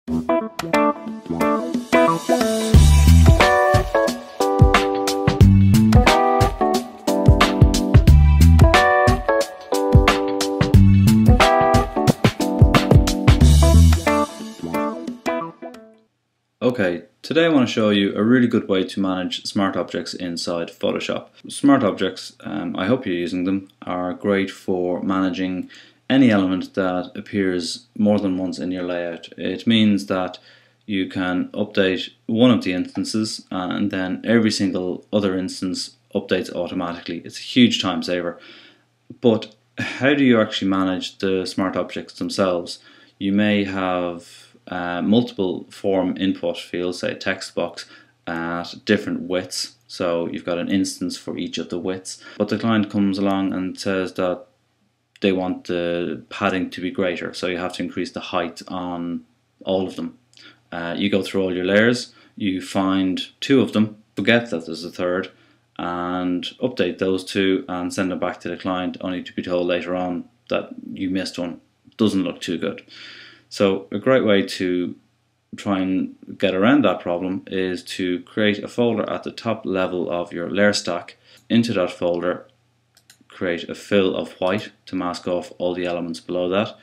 Okay, today I want to show you a really good way to manage smart objects inside Photoshop. Smart objects, I hope you're using them, are great for managing any element that appears more than once in your layout. It means that you can update one of the instances and then every single other instance updates automatically. It's a huge time saver. But how do you actually manage the smart objects themselves? You may have multiple form input fields, say a text box, at different widths. So you've got an instance for each of the widths. But the client comes along and says that they want the padding to be greater, so you have to increase the height on all of them. You go through all your layers, you find two of them, forget that there's a third, and update those two and send them back to the client, only to be told later on that you missed one. Doesn't look too good. So a great way to try and get around that problem is to create a folder at the top level of your layer stack. Into that folder, create a fill of white to mask off all the elements below that,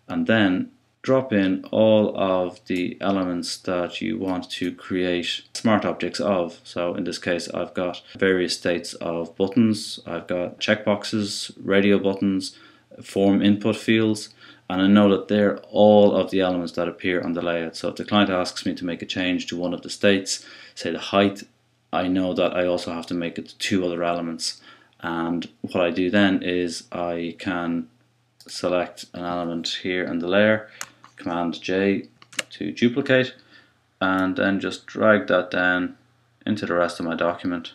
and then drop in all of the elements that you want to create smart objects of. So in this case I've got various states of buttons, I've got checkboxes, radio buttons, form input fields, and I know that they're all of the elements that appear on the layout. So if the client asks me to make a change to one of the states, say the height, I know that I also have to make it to two other elements. And what I do then is I can select an element here in the layer, Command J to duplicate, and then just drag that down into the rest of my document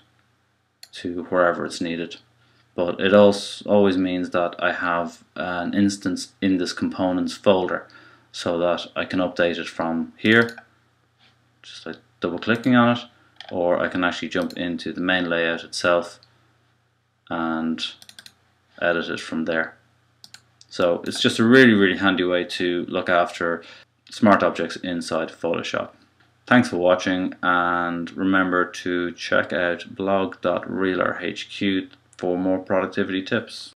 to wherever it's needed. But it also always means that I have an instance in this components folder so that I can update it from here, just like double clicking on it, or I can actually jump into the main layout itself and edit it from there. So it's just a really handy way to look after smart objects inside Photoshop. Thanks for watching, and remember to check out blog.realrhq for more productivity tips.